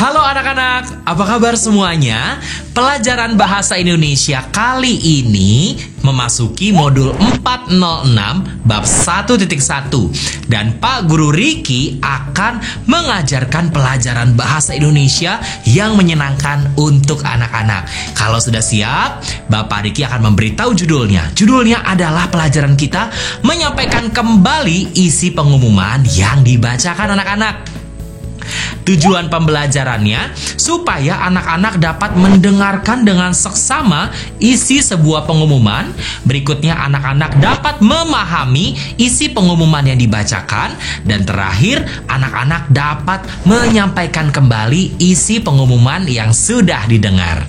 Halo anak-anak, apa kabar semuanya? Pelajaran Bahasa Indonesia kali ini memasuki modul 406 bab 1.1 dan Pak Guru Riki akan mengajarkan pelajaran Bahasa Indonesia yang menyenangkan untuk anak-anak. Kalau sudah siap, Bapak Riki akan memberitahu judulnya. Judulnya adalah pelajaran kita menyampaikan kembali isi pengumuman yang dibacakan anak-anak. Tujuan pembelajarannya supaya anak-anak dapat mendengarkan dengan seksama isi sebuah pengumuman. Berikutnya anak-anak dapat memahami isi pengumuman yang dibacakan. Dan terakhir anak-anak dapat menyampaikan kembali isi pengumuman yang sudah didengar.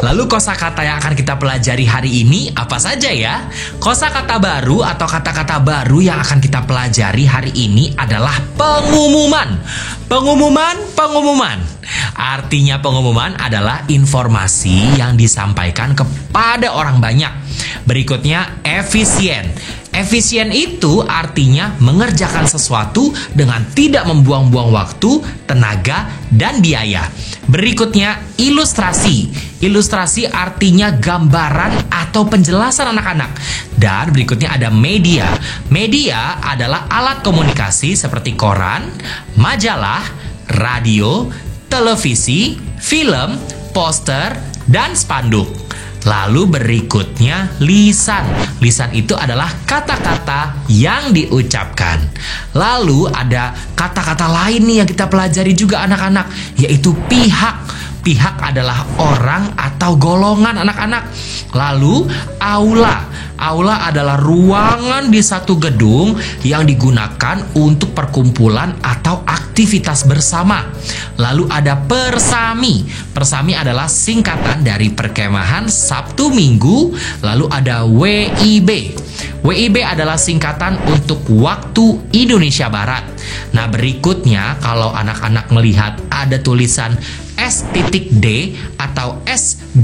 Lalu kosakata yang akan kita pelajari hari ini apa saja ya? Kosakata baru atau kata-kata baru yang akan kita pelajari hari ini adalah pengumuman. Pengumuman. Artinya pengumuman adalah informasi yang disampaikan kepada orang banyak. Berikutnya efisien. Efisien itu artinya mengerjakan sesuatu dengan tidak membuang-buang waktu, tenaga, dan biaya. Berikutnya ilustrasi. Ilustrasi artinya gambaran atau penjelasan anak-anak. Dan berikutnya ada media. Media adalah alat komunikasi seperti koran, majalah, radio, televisi, film, poster, dan spanduk. Lalu berikutnya lisan. Lisan itu adalah kata-kata yang diucapkan. Lalu ada kata-kata lain nih yang kita pelajari juga anak-anak, yaitu pihak. Pihak adalah orang atau golongan anak-anak. Lalu aula. Aula adalah ruangan di satu gedung yang digunakan untuk perkumpulan atau aktivitas bersama. Lalu ada persami. Persami adalah singkatan dari perkemahan Sabtu Minggu. Lalu ada WIB. WIB adalah singkatan untuk Waktu Indonesia Barat. Nah, berikutnya kalau anak-anak melihat ada tulisan S.D atau S_D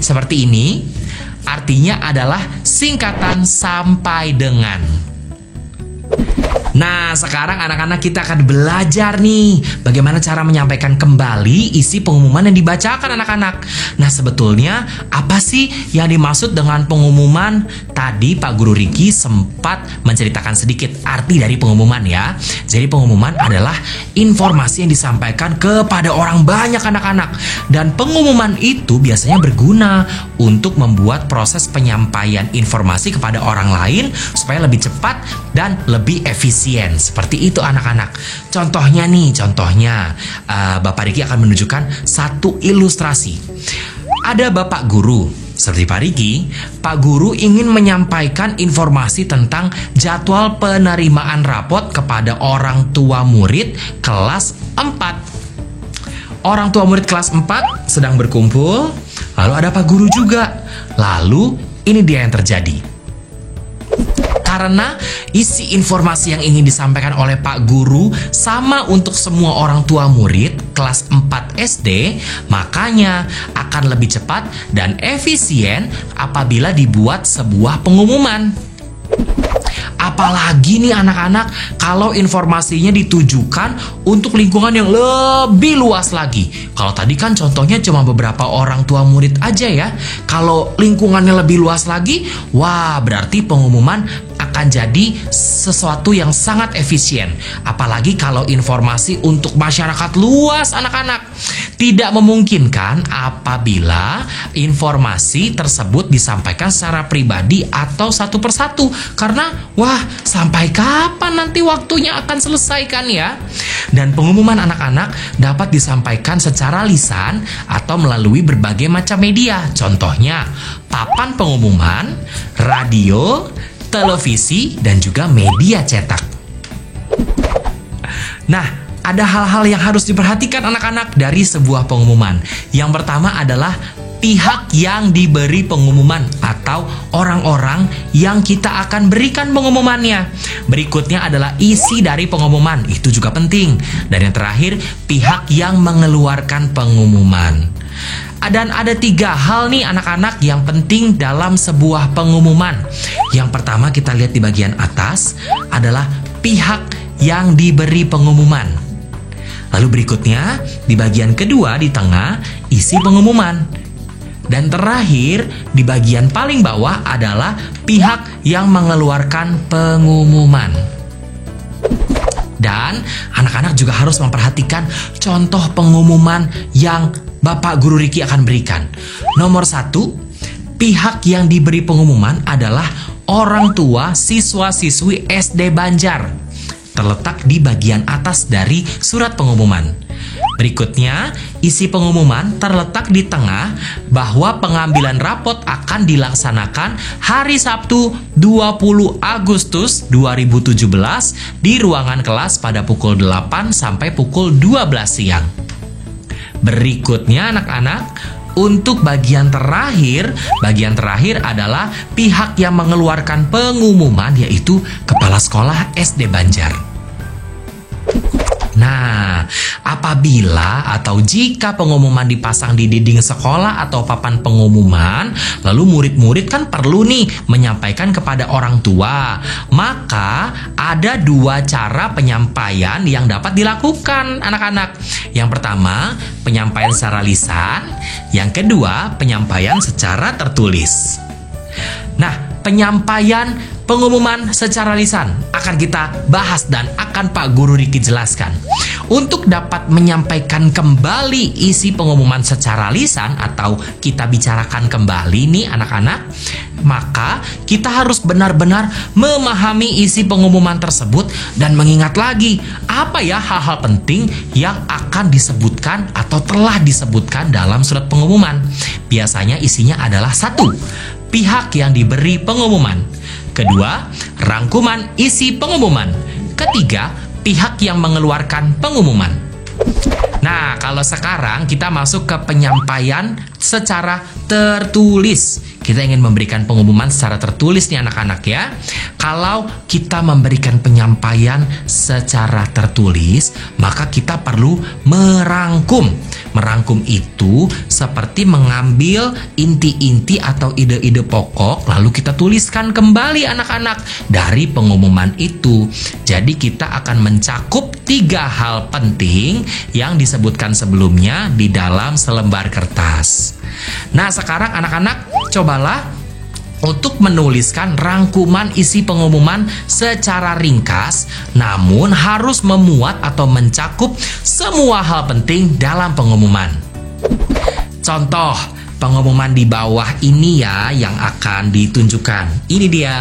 seperti ini, artinya adalah singkatan sampai dengan. Nah, sekarang anak-anak kita akan belajar nih bagaimana cara menyampaikan kembali isi pengumuman yang dibacakan anak-anak. Nah, sebetulnya apa sih yang dimaksud dengan pengumuman? Tadi Pak Guru Riki sempat menceritakan sedikit arti dari pengumuman ya. Jadi pengumuman adalah informasi yang disampaikan kepada orang banyak anak-anak. Dan pengumuman itu biasanya berguna untuk membuat proses penyampaian informasi kepada orang lain supaya lebih cepat dan lebih efisien. Seperti itu anak-anak. Contohnya Bapak Riki akan menunjukkan satu ilustrasi. Ada Bapak Guru, seperti Pak Riki. Pak Guru ingin menyampaikan informasi tentang jadwal penerimaan rapot kepada orang tua murid kelas 4. Orang tua murid kelas 4 sedang berkumpul. Lalu ada Pak Guru juga. Lalu ini dia yang terjadi. Karena isi informasi yang ingin disampaikan oleh Pak Guru sama untuk semua orang tua murid kelas 4 SD, makanya akan lebih cepat dan efisien apabila dibuat sebuah pengumuman. Apalagi nih anak-anak kalau informasinya ditujukan untuk lingkungan yang lebih luas lagi. Kalau tadi kan contohnya cuma beberapa orang tua murid aja ya. Kalau lingkungannya lebih luas lagi, wah berarti pengumuman akan jadi sesuatu yang sangat efisien. Apalagi kalau informasi untuk masyarakat luas anak-anak. Tidak memungkinkan apabila informasi tersebut disampaikan secara pribadi atau satu persatu. Karena wah sampai kapan nanti waktunya akan selesai kan ya. Dan pengumuman anak-anak dapat disampaikan secara lisan atau melalui berbagai macam media. Contohnya papan pengumuman, radio, televisi, dan juga media cetak. Nah, ada hal-hal yang harus diperhatikan anak-anak dari sebuah pengumuman. Yang pertama adalah pihak yang diberi pengumuman atau orang-orang yang kita akan berikan pengumumannya. Berikutnya adalah isi dari pengumuman, itu juga penting. Dan yang terakhir, pihak yang mengeluarkan pengumuman. Dan ada 3 hal nih anak-anak yang penting dalam sebuah pengumuman. Yang pertama kita lihat di bagian atas adalah pihak yang diberi pengumuman. Lalu berikutnya di bagian kedua di tengah isi pengumuman. Dan terakhir, di bagian paling bawah adalah pihak yang mengeluarkan pengumuman. Dan anak-anak juga harus memperhatikan contoh pengumuman yang Bapak Guru Riki akan berikan. Nomor 1, pihak yang diberi pengumuman adalah orang tua siswa-siswi SD Banjar. Terletak di bagian atas dari surat pengumuman. Berikutnya, isi pengumuman terletak di tengah bahwa pengambilan rapot akan dilaksanakan hari Sabtu 20 Agustus 2017 di ruangan kelas pada pukul 8 sampai pukul 12 siang. Berikutnya anak-anak, untuk bagian terakhir adalah pihak yang mengeluarkan pengumuman yaitu Kepala Sekolah SD Banjar. Nah, apabila atau jika pengumuman dipasang di dinding sekolah atau papan pengumuman, lalu murid-murid kan perlu nih menyampaikan kepada orang tua. Maka ada 2 cara penyampaian yang dapat dilakukan anak-anak. Yang pertama, penyampaian secara lisan. Yang kedua, penyampaian secara tertulis. Nah, penyampaian pengumuman secara lisan akan kita bahas dan akan Pak Guru Riki jelaskan. Untuk dapat menyampaikan kembali isi pengumuman secara lisan atau kita bicarakan kembali nih anak-anak, maka kita harus benar-benar memahami isi pengumuman tersebut dan mengingat lagi apa ya hal-hal penting yang akan disebutkan atau telah disebutkan dalam surat pengumuman. Biasanya isinya adalah 1, pihak yang diberi pengumuman. Kedua, rangkuman isi pengumuman. Ketiga, pihak yang mengeluarkan pengumuman. Nah, kalau sekarang kita masuk ke penyampaian secara tertulis. Kita ingin memberikan pengumuman secara tertulis nih anak-anak ya. Kalau kita memberikan penyampaian secara tertulis, maka kita perlu merangkum. Merangkum itu seperti mengambil inti-inti atau ide-ide pokok, lalu kita tuliskan kembali anak-anak dari pengumuman itu. Jadi kita akan mencakup 3 hal penting yang disebutkan sebelumnya di dalam selembar kertas. Nah, sekarang anak-anak cobalah untuk menuliskan rangkuman isi pengumuman secara ringkas, namun harus memuat atau mencakup semua hal penting dalam pengumuman. Contoh pengumuman di bawah ini ya yang akan ditunjukkan. Ini dia.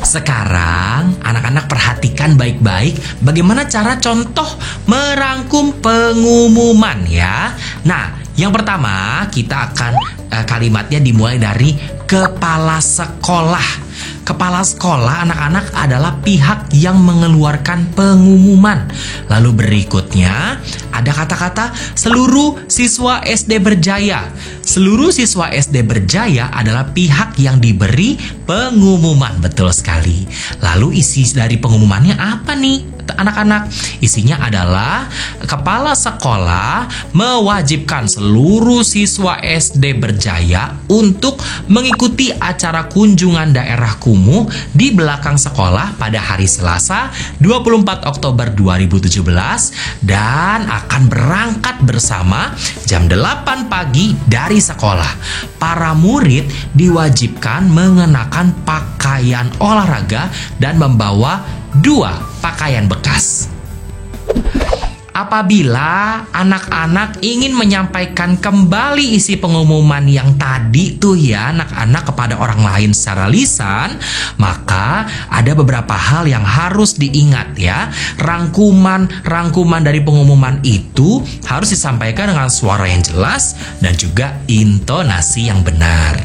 Sekarang anak-anak perhatikan baik-baik bagaimana cara contoh merangkum pengumuman ya. Nah, yang pertama kita akan kalimatnya dimulai dari kepala sekolah. Kepala sekolah anak-anak adalah pihak yang mengeluarkan pengumuman. Lalu berikutnya ada kata-kata seluruh siswa SD Berjaya. Seluruh siswa SD Berjaya adalah pihak yang diberi pengumuman. Betul sekali. Lalu isi dari pengumumannya apa nih anak-anak? Isinya adalah kepala sekolah mewajibkan seluruh siswa SD Berjaya untuk mengikuti acara kunjungan daerah kumuh di belakang sekolah pada hari Selasa 24 Oktober 2017 dan akan berangkat bersama jam 8 pagi dari sekolah. Para murid diwajibkan mengenakan pakaian olahraga dan membawa 2 pakaian bekas. Apabila anak-anak ingin menyampaikan kembali isi pengumuman yang tadi tuh ya anak-anak kepada orang lain secara lisan, maka ada beberapa hal yang harus diingat ya. Rangkuman dari pengumuman itu harus disampaikan dengan suara yang jelas dan juga intonasi yang benar.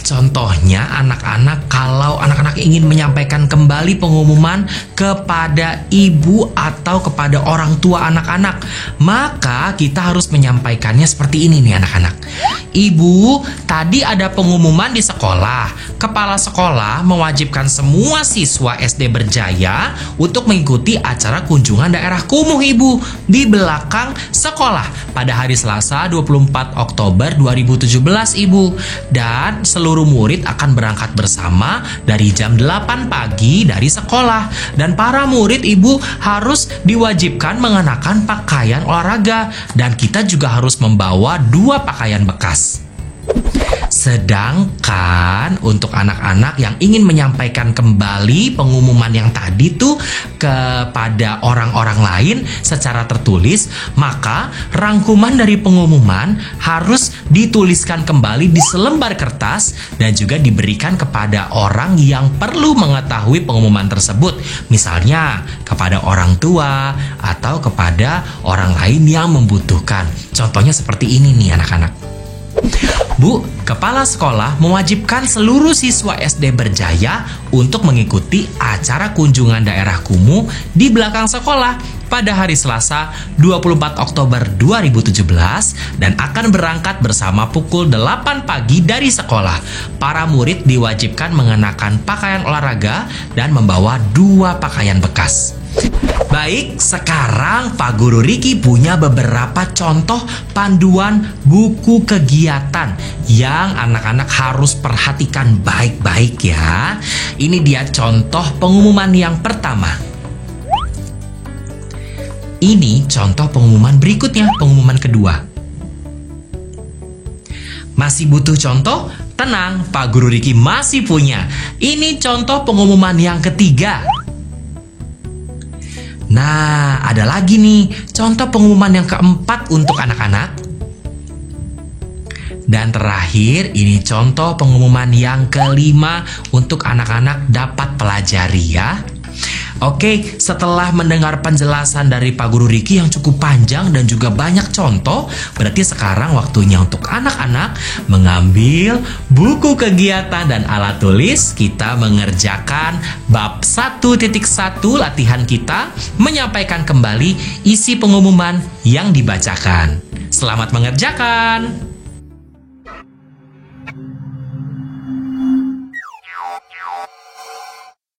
Contohnya anak-anak, kalau anak-anak ingin menyampaikan kembali pengumuman kepada ibu atau kepada orang tua anak-anak, maka kita harus menyampaikannya seperti ini nih anak-anak. Ibu, tadi ada pengumuman di sekolah. Kepala sekolah mewajibkan semua siswa SD Berjaya untuk mengikuti acara kunjungan daerah kumuh ibu di belakang sekolah pada hari Selasa 24 Oktober 2017 ibu. Dan seluruh murid akan berangkat bersama dari jam 8 pagi dari sekolah. Dan para murid ibu harus diwajibkan mengenakan pakaian olahraga. Dan kita juga harus membawa 2 pakaian bekas. Sedangkan untuk anak-anak yang ingin menyampaikan kembali pengumuman yang tadi tuh kepada orang-orang lain secara tertulis, maka rangkuman dari pengumuman harus dituliskan kembali di selembar kertas dan juga diberikan kepada orang yang perlu mengetahui pengumuman tersebut. Misalnya kepada orang tua atau kepada orang lain yang membutuhkan. Contohnya seperti ini nih anak-anak. Bu, kepala sekolah mewajibkan seluruh siswa SD Berjaya untuk mengikuti acara kunjungan daerah kumuh di belakang sekolah pada hari Selasa 24 Oktober 2017 dan akan berangkat bersama pukul 8 pagi dari sekolah. Para murid diwajibkan mengenakan pakaian olahraga dan membawa 2 pakaian bekas. Baik, sekarang Pak Guru Riki punya beberapa contoh panduan buku kegiatan yang anak-anak harus perhatikan baik-baik ya. Ini dia contoh pengumuman yang pertama. Ini contoh pengumuman berikutnya, pengumuman kedua. Masih butuh contoh? Tenang, Pak Guru Riki masih punya. Ini contoh pengumuman yang ketiga. Nah, ada lagi nih contoh pengumuman yang keempat untuk anak-anak. Dan terakhir, ini contoh pengumuman yang kelima untuk anak-anak dapat pelajari ya. Oke, setelah mendengar penjelasan dari Pak Guru Riki yang cukup panjang dan juga banyak contoh, berarti sekarang waktunya untuk anak-anak mengambil buku kegiatan dan alat tulis. Kita mengerjakan bab 1.1 latihan kita, menyampaikan kembali isi pengumuman yang dibacakan. Selamat mengerjakan!